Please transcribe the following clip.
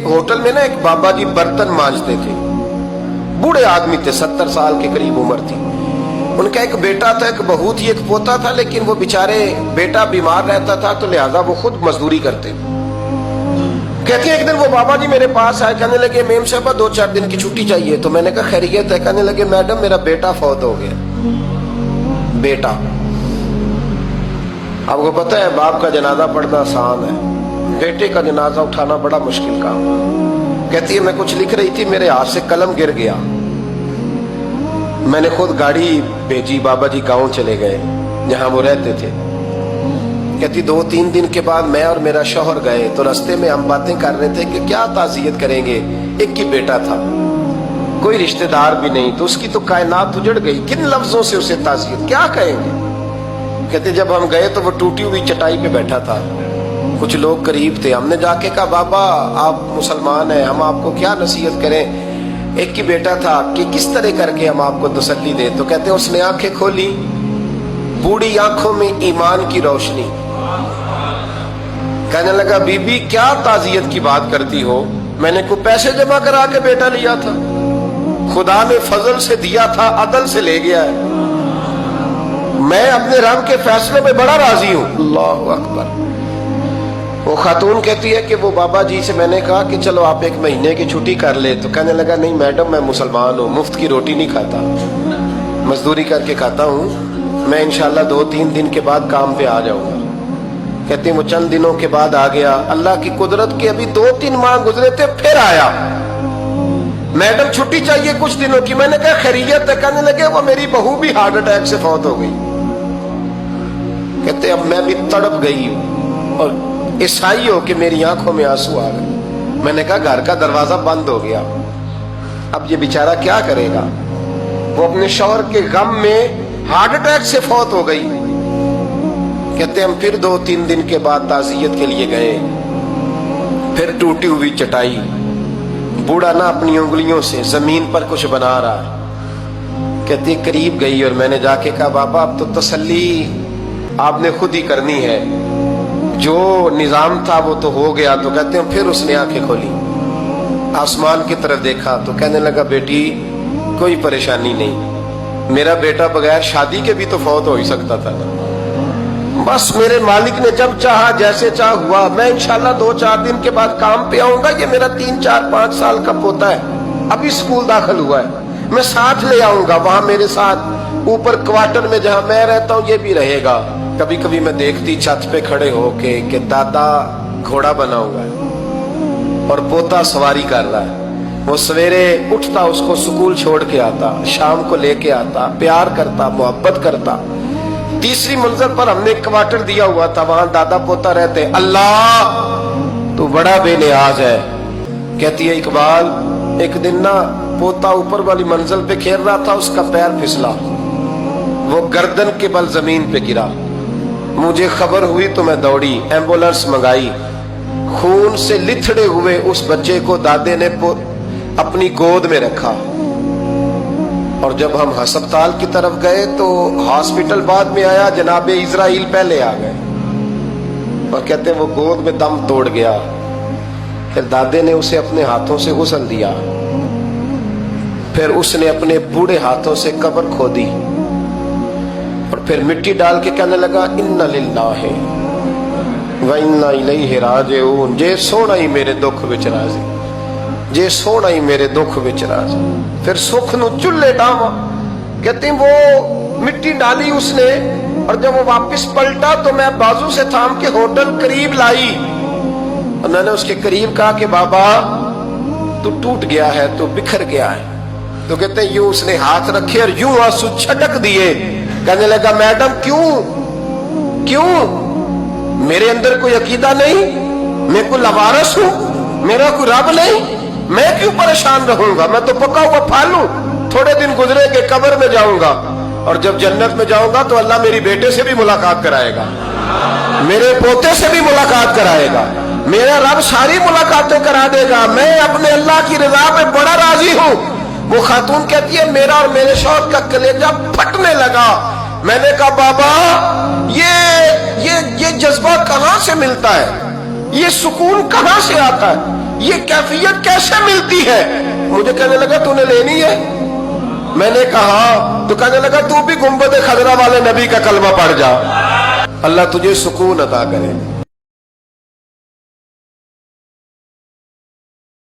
Hotel में ना एक बाबा जी बर्तन मांजते थे, बूढ़े आदमी थे, 70 साल के करीब उम्र थी। उनका एक बेटा था, एक बहू थी, एक पोता था, लेकिन वो बेचारे बेटा बीमार रहता था तो लिहाजा वो खुद मजदूरी करते। कहती है एक दिन वो बाबा जी मेरे पास आए, कहने लगे मेम साहबा 2-4 दिन की छुट्टी चाहिए। तो मैंने कहा खैरियत है? कहने लगे मैडम मेरा बेटा फौत हो गया। बेटा, आपको पता है बाप का जनाजा पढ़ना आसान है, बेटे का जनाजा उठाना बड़ा मुश्किल काम। कहती है मैं कुछ लिख रही थी, मेरे हाथ से कलम गिर गया, मैंने खुद गाड़ी भेजी, बाबा जी गांव चले गए जहां वो रहते थे। कहती 2-3 दिन के बाद मैं और मेरा शौहर गए तो रास्ते में हम बातें कर रहे थे कि क्या ताज़ियत करेंगे, एक ही बेटा था, कोई रिश्तेदार भी नहीं, तो उसकी तो कायनात उजड़ गई, किन लफ्जों से उसे ताज़ियत क्या कहेंगे। कहते जब हम गए तो वो टूटी हुई चटाई पे बैठा था, कुछ लोग करीब थे, हमने जाके कहा बाबा आप मुसलमान हैं, हम आपको क्या नसीहत करें, एक ही बेटा था, कि किस तरह करके हम आपको तसल्ली दें। तो कहते उसने आंखें खोली, बूढ़ी आंखों में ईमान की रोशनी, कहने लगा बीबी क्या ताज़ियत की बात करती हो, मैंने को पैसे जमा करा के बेटा लिया था, खुदा ने फजल से दिया था, अदल से ले गया है, मैं अपने रब के फैसले में बड़ा राजी हूं। अल्लाहु अकबर। वो खातून कहती है कि वो बाबा जी से मैंने कहा कि चलो आप 1 महीने की छुट्टी कर ले, तो कहने लगा नहीं मैडम मैं मुसलमान हूँ, मुफ्त की रोटी नहीं खाता, मजदूरी करके खाता हूँ, मैं इंशाल्लाह 2-3 दिन के बाद काम पे आ जाऊंगा। कहती वो चंद दिनों के बाद आ गया, अल्लाह की कुदरत के अभी 2-3 माह गुजरे थे, फिर आया, मैडम छुट्टी चाहिए कुछ दिनों की। मैंने कहा खैरियत है? कहने लगे वो मेरी बहू भी हार्ट अटैक से फौत हो गई। कहते अब मैं भी तड़प गई और ईसाई हो कि मेरी आंखों में आंसू आ गए। मैंने कहा घर का दरवाजा बंद हो गया, अब ये बेचारा क्या करेगा। वो अपने शौहर के गम में हार्ट अटैक से फौत हो गई। कहते हम फिर 2-3 दिन के बाद ताज़ियत के लिए गए, फिर टूटी हुई चटाई, बूढ़ा ना अपनी उंगलियों से जमीन पर कुछ बना रहा है। कहती करीब गई और मैंने जाके कहा बाबा अब तो तसल्ली आपने खुद ही करनी है, जो निजाम था वो तो हो गया। तो कहते हैं फिर उसने आंखें खोली, आसमान की तरफ देखा तो कहने लगा बेटी कोई परेशानी नहीं, मेरा बेटा बगैर शादी के भी तो फौत हो ही सकता था ना, बस मेरे मालिक ने जब चाहा जैसे चाह हुआ, मैं इंशाल्लाह 2-4 दिन के बाद काम पे आऊंगा। ये मेरा 3-4-5 साल का पोता है, अभी स्कूल दाखिल हुआ है, मैं साथ ले आऊंगा, वहां मेरे साथ ऊपर क्वार्टर में जहां मैं रहता हूं ये भी रहेगा। कभी कभी मैं देखती छत पे खड़े होके कि दादा घोड़ा बना हुआ है और पोता सवारी कर रहा है, वो सवेरे उठता उसको स्कूल छोड़ के आता, शाम को लेके आता, प्यार करता, मोहब्बत करता। तीसरी मंजिल पर हमने क्वार्टर दिया हुआ था, वहां दादा पोता रहते। अल्लाह तू बड़ा बेनियाज है। कहती है इकबाल एक दिन ना पोता ऊपर वाली मंजिल पे खेल रहा था, उसका पैर फिसला, वो गर्दन के बल जमीन पे गिरा, मुझे खबर हुई तो मैं दौड़ी, एम्बुलेंस मंगाई, खून से लिथड़े हुए उस बच्चे को दादे ने अपनी गोद में रखा। और जब हम अस्पताल की तरफ गए तो हॉस्पिटल बाद में आया, जनाबे इजराइल पहले आ गए और कहते वो गोद में दम तोड़ गया। फिर दादे ने उसे अपने हाथों से गुस्ल दिया, फिर उसने अपने बूढ़े हाथों से कब्र खोदी और फिर मिट्टी डाल के कहने लगा इन्ना लिल्लाहि व इन्ना इलैहि राजिऊन, जे सोना ही मेरे दुख विच राजी, जे सोना ही मेरे दुख विच राजी। फिर सुख नु चुल्ले डावा। कहती वो मिट्टी डाली उसने और जब वो वापस पलटा तो मैं बाजू से थाम के होटल करीब लाई और मैंने उसके करीब कहा कि बाबा तू टूट गया है, तू बिखर गया है। तो कहते यूं उसने हाथ रखे और यूं आंसू छटक दिए। कहने लगा मैडम क्यों क्यों, मेरे अंदर कोई अकीदा नहीं, मैं कोई लवारस हूं, मेरा कोई रब नहीं, मैं क्यों परेशान रहूंगा, मैं तो पका हुआ फल हूं, थोड़े दिन गुजरेंगे कब्र में जाऊंगा और जब जन्नत में जाऊंगा तो अल्लाह मेरी बेटे से भी मुलाकात कराएगा, मेरे पोते से भी मुलाकात कराएगा, मेरा रब सारी मुलाकातें करा देगा, मैं अपने अल्लाह की रजा पे बड़ा राजी हूं। वो खातून कहती है मेरा और मेरे शौहर का कलेजा फटने लगा। मैंने कहा बाबा ये जज्बा कहां से मिलता है, ये सुकून कहां से आता है। یہ کیفیت کیسے ملتی ہے؟ مجھے کہنے لگا تو نے لینی ہے؟ میں نے کہا تو کہنے لگا تو بھی گنبد خضرا والے نبی کا کلمہ پڑھ جا، اللہ تجھے سکون عطا کرے۔